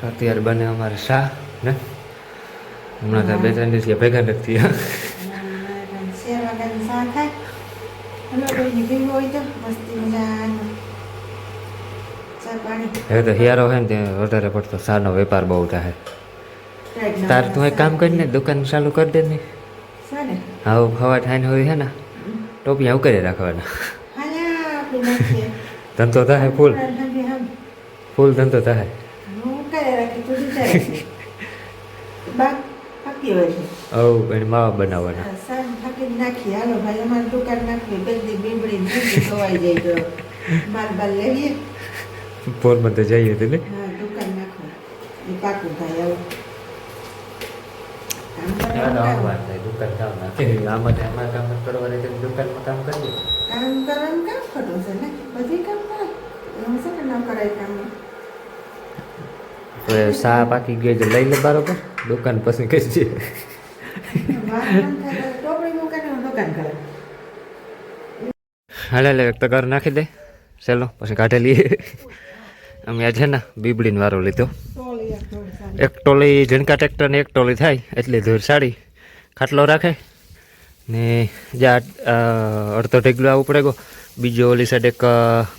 અત્યારે બને અમારે શાહ ને હમણાં ત્યાં 2-3 દિવસ ભેગા નથી થયા. હવે તો હિયારો હોય ને ત્યાં વધારે પડતો શાનો વેપાર બહુ થાય. તાર તું એક કામ કરીને દુકાન ચાલુ કરી દે ને. હા ખવા ઠાઈને હોય છે ને ટોપિયા ઉકેરી રાખવાના. ધંધો થાય ફૂલ ફૂલ ધંધો થાય. એને માવા બનાવવાના. પોરબંદર જઈએ તો ને દુકાન કામ નાખે આમાં કામ કરવાની દુકાનમાં કામ કરીએ. કામ કરવાનું કામ ખોટું છે ને બધી કામ કરે એમાં શું કે ના કરાય કામ. તો સા પાકી ગઈ તો લઈ લે બરોબર દુકાન પછી કરી છે. હાલે લે એક તો ઘર નાખી દે ચાલો પછી કાઢે લઈએ. અમે આજે ને બીબડીનો વારો લીધો. એક ટોલી ઝીણકા ટ્રેક્ટર ને એક ટોલી થાય એટલી દૂર સાડી ખાટલો રાખે ને જ્યાં અડધો ઢેગલો આવવું પડે ગો. બીજો ઓલી સાઈડ એક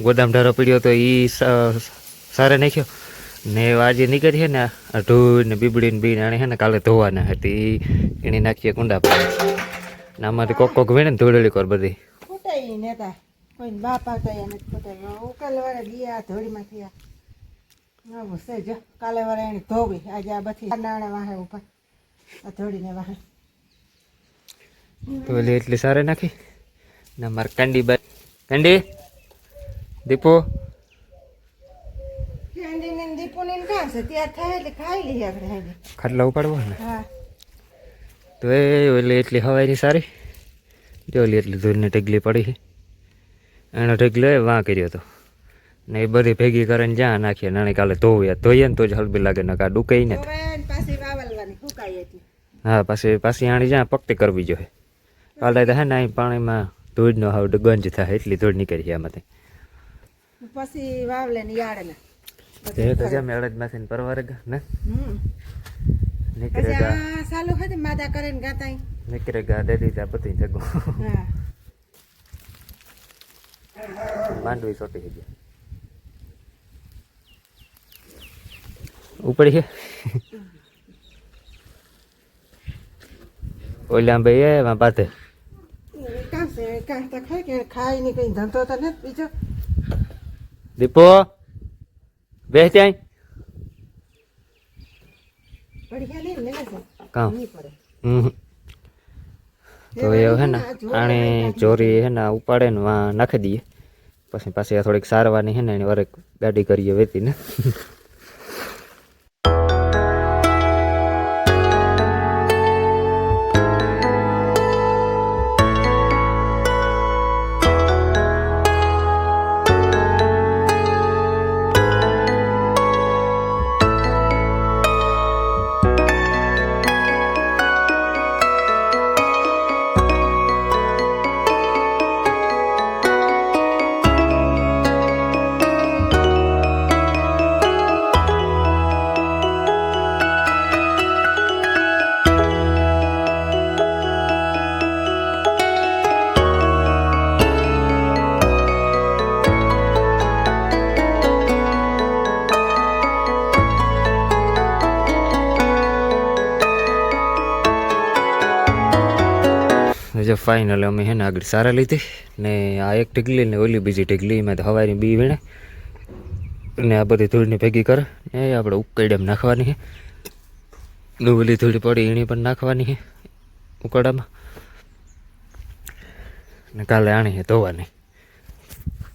ગોદામ ઢારો પીડ્યો તો એ સારે નાખ્યો ને આજે નીકળી છે ને આ ઢૂર ને બીબડી ને બીને આને છે ને કાલે ધોવાના હતી એને નાખીએ કુંડા પર ને આમાંથી કોક વીણે ને ધોળેલી કર બધી કોઈ બાપા કયા નથી પોતા કાલે વાળા ગયા ધોળીમાં થયા આવું છે જો કાલે વાળા એને ધોવી આજે આ બધી નાણા વાહે ઉપર આ ધોળીને વાહે તો એટલી સારે નાખી ને મારે કંડી બાઈ કંડી દીપો ખાટલા ઉપાડવો ને તો એ એટલી હવાઈની સારી જો એટલી ધૂળને ઢગલી પડી છે. એનો ઢગલો એ વાં કર્યો હતો ને એ બધી ભેગી કરીને જ્યાં નાખીએ નાની કાલે ધોઈએ ને તો જ હલબી લાગે ને કા ડૂકાઈ ને. હા પાછી આણી જ્યાં પકતી કરવી જોઈએ. કાલે તો હે ને અહીં પાણીમાં ધૂળનો હાવ ગંજ થાય એટલી ધૂળ નીકળી છે આમાંથી. પછી વાવલે ને યાડે તે તો જેમ અડદમાંથી પરવારે ને નીકળેગા ચાલુ હોય માદા કરીને ગાતા નીકળેગા દે દીધા બધી જગો માંડવી સોટી ગઈ ઉપડી છે. ઓલા ભાઈ એમાં બાતે ખાઈ ને કઈ ધંધો તો નથી બીજો દીપો બે ત્યાં તો એ હે ને આણે ચોરી હે ને ઉપાડે ને વાં નાખી દઈએ પછી પાછી થોડીક સારવાની હે ને એની વારે ગાડી કરીએ વેતી ને. જો ફાઇનલ અમે હે ને આગળ સારા લીધી ને આ એક ઢીગલી ને ઓલી બીજી ઢીગલી એમાં તો હવારી બી વીણે ને આ બધી ધૂળની ભેગી કરે એ આપણે ઉકળીમાં નાખવાની છે ને ઓલી ધૂળી પડી એની પણ નાખવાની છે ઉકળામાં ને કાલે આણી છે ધોવાની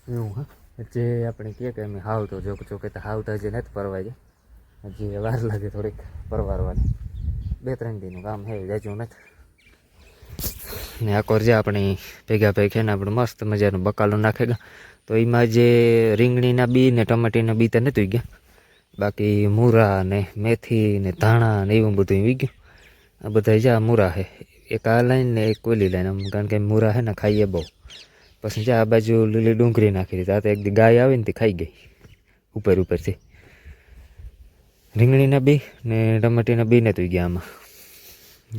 એવું હા. જે આપણે કહે કે અમે હાવ તો જો કે હાવ તો હજી નથી પરવાય જાય હજી વાર લાગે થોડીક પરવારવાની 2-3 દીનું કામ છે જાજું નથી ને આ કોર જે આપણે ભેગા ભેગા ને આપણે મસ્ત મજાનું બકાલું નાખેગા તો એમાં જે રીંગણીના બી ને ટમાટીના બી તો નથી ગયા બાકી મૂરા ને મેથી ને ધાણા ને એવું બધું વી ગયું. આ બધા જ્યાં મૂરા છે એક આ લાઈન ને એક ઓલી લાઈન આમ કારણ કે મૂરા છે ને ખાઈએ બહુ પછી જ્યાં આ બાજુ લીલી ડુંગળી નાખી દીધી આ તો એક દી ગાય આવી ને તે ખાઈ ગઈ ઉપરથી રીંગણીના બી ને ટમાટીના બી નતું ગયા આમાં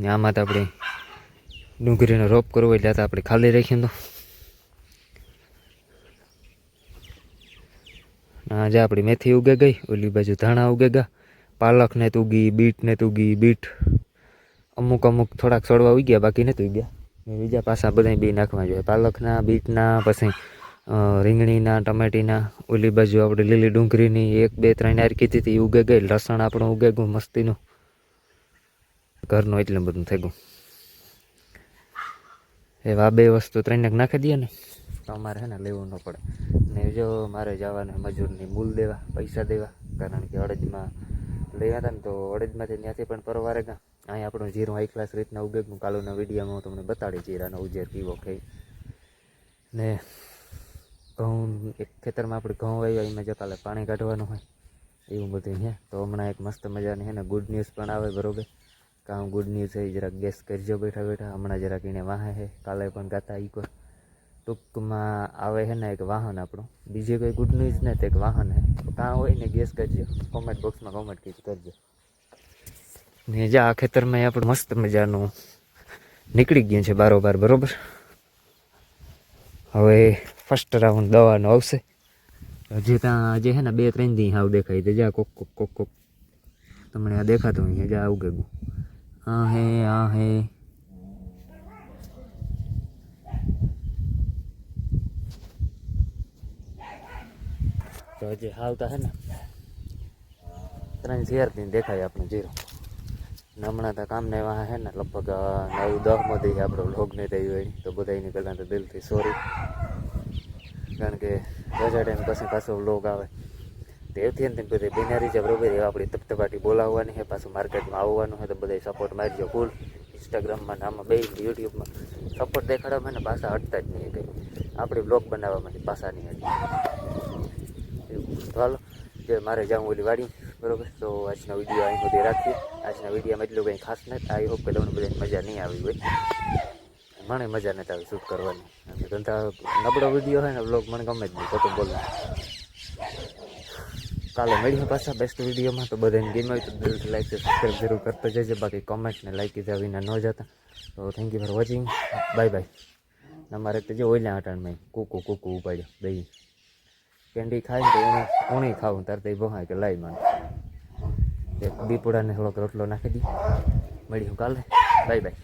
ને આમાં તો આપણે ડુંગળીનો રોપ કરવો એટલે તો આપણે ખાલી રાખીએ તો આજે આપણી મેથી ઉગે ગઈ, ઓલી બાજુ ધાણા ઉગે ગયા, પાલકને તુગી, બીટને તુગી, બીટ અમુક અમુક થોડાક છોડવા ઉગ્યા, બાકી નથી ઉગ્યા. બીજા પાછા બધા બી નાખવા જોઈએ, પાલકના, બીટના, પછી રીંગણીના, ટમેટીના, ઓલી બાજુ આપણે લીલી ડુંગળીની 1 2 3 યાર કીધી હતી ઉગે ગઈ, લસણ આપણું ઉગે ગયું મસ્તીનું, ઘરનું એટલું બધું થઈ ગયું. એવા 2 વસ્તુ 3 નાખી દઈએ ને તો અમારે હે ને લેવું ન પડે. ને જો મારે જવાનું મજૂરની મૂલ દેવા, પૈસા દેવા, કારણ કે અડદમાં લેવા હતા ને તો અડદમાંથી ત્યાંથી પણ પરવારે ગયા. અહીંયા આપણું જીરું હાઈ ક્લાસ રીતના ઉગે ગયું, કાલુના વિડીયોમાં હું તમને બતાડી જીરાનો ઉજેર કેવો ખાઈ. ને ઘઉં એક ખેતરમાં આપણે ઘઉં વાવ્યા, એમાં જો કાલે પાણી કાઢવાનું હોય એવું બધું હે. તો હમણાં એક મસ્ત મજાની હે ને ગુડ ન્યૂઝ પણ આવે, બરોબર? કામ ગુડ ન્યૂઝ છે, જરાક ગેસ કરજો બેઠા બેઠા. હમણાં જરાક એને વાહે છે, કાલે પણ ગાતા ઈકો ટૂંકમાં આવે છે ને એક વાહન આપણું, બીજી કોઈ ગુડ ન્યૂઝ ને તો એક વાહન હે. કાં હોય ને ગેસ કરજો, કોમેન્ટ બોક્સમાં કોમેન્ટ કરજો. ને જે આ ખેતરમાં આપણે મસ્ત મજાનું નીકળી ગયું છે બારોબાર, બરોબર? હવે ફર્સ્ટ રાઉન્ડ દવાનો આવશે. હજી ત્યાં જે છે ને 2 3 દી હાવ દેખાય છે, જ્યાં કોક કોક કોક કોક તમને આ દેખાતું હોય જ્યાં ઉગે ગયું. આ હે તો હજી હાવતા છે ને 3 4 દિન દેખાય આપણું જીરો. ને હમણાં તો કામને એવા છે ને લગભગ 9 10 માંથી આપણો વ્લોગ નહીં થયું હોય, તો બધાની પહેલાં તો દિલથી સોરી, કારણ કે રજા ટાઈમ પછી પાછો વ્લોગ આવે તો એથી ને બધી બિનારી છે, બરોબર? એ આપણી તપતપાટી બોલાવવાની છે, પાછું માર્કેટમાં આવવાનું છે, તો બધા સપોર્ટ મારજો ફૂલ. ઇન્સ્ટાગ્રામમાં આમાં બે યુટ્યુબમાં સપોર્ટ દેખાડવામાં ને પાછા હટતા જ નહીં કંઈ, આપણે બ્લોગ બનાવવામાંથી પાછા નહીં હટતા એવું. તો હાલો જે મારે જાઉં ઓલી વાડી, બરોબર? તો આજનો વિડીયો અહીં સુધી રાખીએ. આજના વિડીયોમાં એટલું કંઈ ખાસ નથી. આઈ હોપ કે તમને બધાને મજા નહીં આવી હોય, મને મજા નથી આવી શૂટ કરવાની. ધંધા નબળો વિડીયો હોય ને બ્લોગ મને ગમે જ નહીં, ખોટું બોલું. કાલે મળીએ પાછા બેસ્ટ વિડીયોમાં. તો બધાને ગેમ હોય તો દિલથી લાઈક સબસ્ક્રાઈબ જરૂર કરતો જજો, બાકી કમેન્ટ ને લાઈક કીધા વિના ન જતા. તો thank you for watching, bye bye. અમારે તો જો ઓઈલા આટાણમાં કૂકુ કૂકુ ઉપાડ્યો દહીં કેન્ડી ખાઈને તો એને કોણી ખાવું તાર તો ભહાય કે લાઈ મને એક દીપડાને થોડોક રોટલો નાખી દી. મળ્યું કાલે, બાય બાય.